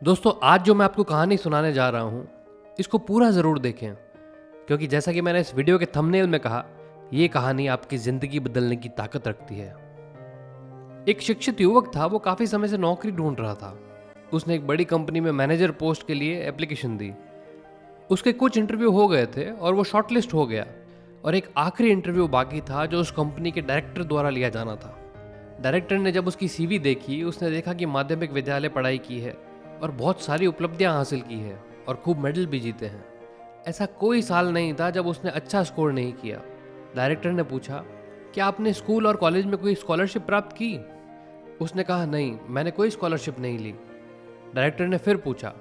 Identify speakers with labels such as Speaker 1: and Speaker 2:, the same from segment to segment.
Speaker 1: दोस्तों, आज जो मैं आपको कहानी सुनाने जा रहा हूँ, इसको पूरा ज़रूर देखें, क्योंकि जैसा कि मैंने इस वीडियो के थंबनेल में कहा, ये कहानी आपकी ज़िंदगी बदलने की ताकत रखती है। एक शिक्षित युवक था, वो काफ़ी समय से नौकरी ढूंढ रहा था। उसने एक बड़ी कंपनी में मैनेजर पोस्ट के लिए एप्लीकेशन दी। उसके कुछ इंटरव्यू हो गए थे और वो शॉर्टलिस्ट हो गया, और एक आखिरी इंटरव्यू बाकी था जो उस कंपनी के डायरेक्टर द्वारा लिया जाना था। डायरेक्टर ने जब उसकी सीवी देखी, उसने देखा कि माध्यमिक विद्यालय पढ़ाई की है और बहुत सारी उपलब्धियां हासिल की है और खूब मेडल भी जीते हैं। ऐसा कोई साल नहीं था जब उसने अच्छा स्कोर नहीं किया। डायरेक्टर ने पूछा, क्या आपने स्कूल और कॉलेज में कोई स्कॉलरशिप प्राप्त की? उसने कहा, नहीं, मैंने कोई स्कॉलरशिप नहीं ली। डायरेक्टर ने फिर पूछा,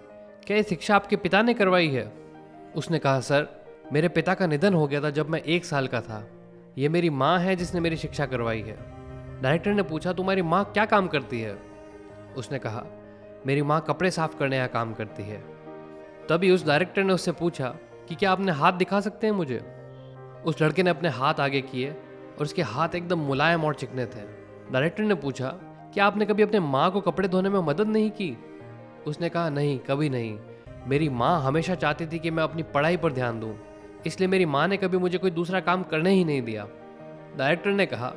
Speaker 1: क्या ये शिक्षा आपके पिता ने करवाई है? उसने कहा, सर, मेरे पिता का निधन हो गया था जब मैं 1 साल का था। ये मेरी माँ है जिसने मेरी शिक्षा करवाई है। डायरेक्टर ने पूछा, तुम्हारी माँ क्या काम करती है? उसने कहा, मेरी माँ कपड़े साफ करने का काम करती है। तभी उस डायरेक्टर ने उससे पूछा कि क्या आपने हाथ दिखा सकते हैं मुझे? उस लड़के ने अपने हाथ आगे किए और उसके हाथ एकदम मुलायम और चिकने थे। डायरेक्टर ने पूछा, क्या आपने कभी अपने माँ को कपड़े धोने में मदद नहीं की? उसने कहा, नहीं, कभी नहीं। मेरी माँ हमेशा चाहती थी कि मैं अपनी पढ़ाई पर ध्यान दूँ, इसलिए मेरी माँ ने कभी मुझे कोई दूसरा काम करने ही नहीं दिया। डायरेक्टर ने कहा,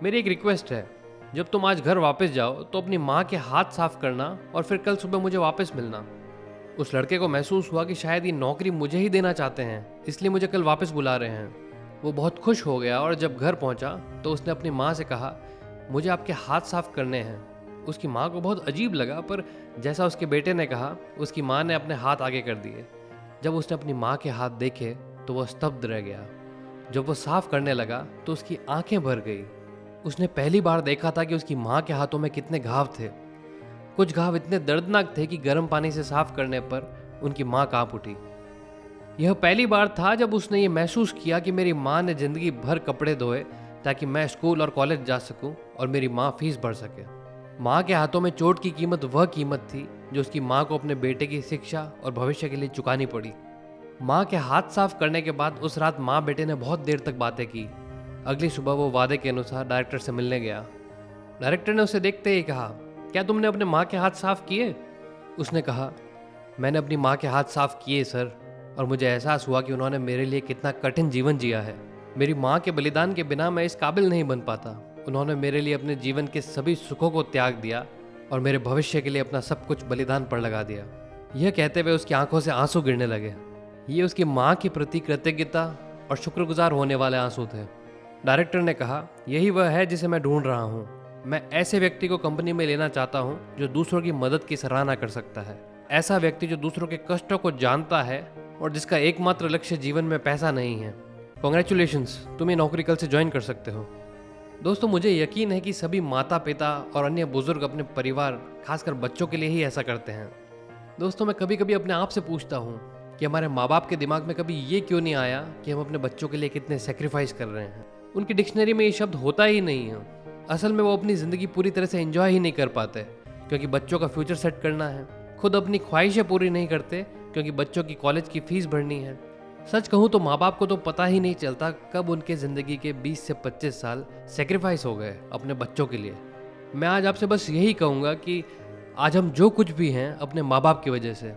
Speaker 1: मेरी एक रिक्वेस्ट है, जब तुम आज घर वापस जाओ तो अपनी माँ के हाथ साफ करना और फिर कल सुबह मुझे वापस मिलना। उस लड़के को महसूस हुआ कि शायद ये नौकरी मुझे ही देना चाहते हैं, इसलिए मुझे कल वापस बुला रहे हैं। वो बहुत खुश हो गया और जब घर पहुंचा तो उसने अपनी माँ से कहा, मुझे आपके हाथ साफ करने हैं। उसकी माँ को बहुत अजीब लगा, पर जैसा उसके बेटे ने कहा, उसकी माँ ने अपने हाथ आगे कर दिए। जब उसने अपनी माँ के हाथ देखे तो वह स्तब्ध रह गया। जब वो साफ करने लगा तो उसकी आंखें भर गई। उसने पहली बार देखा था कि उसकी माँ के हाथों में कितने घाव थे। कुछ घाव इतने दर्दनाक थे कि गर्म पानी से साफ करने पर उनकी माँ कांप उठी। यह पहली बार था जब उसने ये महसूस किया कि मेरी माँ ने जिंदगी भर कपड़े धोए ताकि मैं स्कूल और कॉलेज जा सकूं और मेरी माँ फीस भर सके। माँ के हाथों में चोट की कीमत वह कीमत थी जो उसकी माँ को अपने बेटे की शिक्षा और भविष्य के लिए चुकानी पड़ी। माँ के हाथ साफ करने के बाद उस रात माँ बेटे ने बहुत देर तक बातें की। अगली सुबह वो वादे के अनुसार डायरेक्टर से मिलने गया। डायरेक्टर ने उसे देखते ही कहा, क्या तुमने अपने माँ के हाथ साफ किए? उसने कहा, मैंने अपनी माँ के हाथ साफ किए सर, और मुझे एहसास हुआ कि उन्होंने मेरे लिए कितना कठिन जीवन जिया है। मेरी माँ के बलिदान के बिना मैं इस काबिल नहीं बन पाता। उन्होंने मेरे लिए अपने जीवन के सभी सुखों को त्याग दिया और मेरे भविष्य के लिए अपना सब कुछ बलिदान पर लगा दिया। यह कहते हुए उसकी आंखों से आंसू गिरने लगे। ये उसकी माँ के प्रति कृतज्ञता और शुक्रगुजार होने वाले आंसू थे। डायरेक्टर ने कहा, यही वह है जिसे मैं ढूंढ रहा हूँ। मैं ऐसे व्यक्ति को कंपनी में लेना चाहता हूँ जो दूसरों की मदद की सराहना कर सकता है। ऐसा व्यक्ति जो दूसरों के कष्टों को जानता है और जिसका एकमात्र लक्ष्य जीवन में पैसा नहीं है। कॉन्ग्रेचुलेशंस, तुम ये नौकरी कल से ज्वाइन कर सकते हो। दोस्तों, मुझे यकीन है कि सभी माता पिता और अन्य बुजुर्ग अपने परिवार, खासकर बच्चों के लिए ही ऐसा करते हैं। दोस्तों, मैं कभी कभी अपने आप से पूछता हूँ कि हमारे माँ बाप के दिमाग में कभी ये क्यों नहीं आया कि हम अपने बच्चों के लिए कितने सेक्रीफाइस कर रहे हैं। उनकी डिक्शनरी में ये शब्द होता ही नहीं है। असल में वो अपनी ज़िंदगी पूरी तरह से एंजॉय ही नहीं कर पाते, क्योंकि बच्चों का फ्यूचर सेट करना है। खुद अपनी ख्वाहिशें पूरी नहीं करते, क्योंकि बच्चों की कॉलेज की फीस भरनी है। सच कहूँ तो माँ बाप को तो पता ही नहीं चलता कब उनके ज़िंदगी के 20 से 25 साल सेक्रीफाइस हो गए अपने बच्चों के लिए। मैं आज आपसे बस यही कहूँगा कि आज हम जो कुछ भी हैं अपने माँ बाप की वजह से,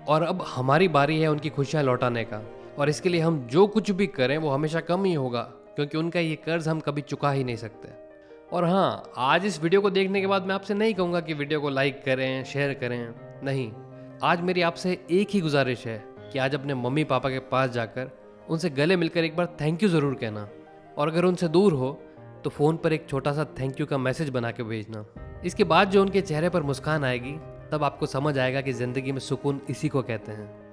Speaker 1: और अब हमारी बारी है उनकी खुशियाँ लौटाने का। और इसके लिए हम जो कुछ भी करें वो हमेशा कम ही होगा, क्योंकि उनका ये कर्ज हम कभी चुका ही नहीं सकते। और हाँ, आज इस वीडियो को देखने के बाद मैं आपसे नहीं कहूँगा कि वीडियो को लाइक करें, शेयर करें। नहीं, आज मेरी आपसे एक ही गुजारिश है कि आज अपने मम्मी पापा के पास जाकर उनसे गले मिलकर एक बार थैंक यू ज़रूर कहना। और अगर उनसे दूर हो तो फ़ोन पर एक छोटा सा थैंक यू का मैसेज बना के भेजना। इसके बाद जो उनके चेहरे पर मुस्कान आएगी, तब आपको समझ आएगा कि ज़िंदगी में सुकून इसी को कहते हैं।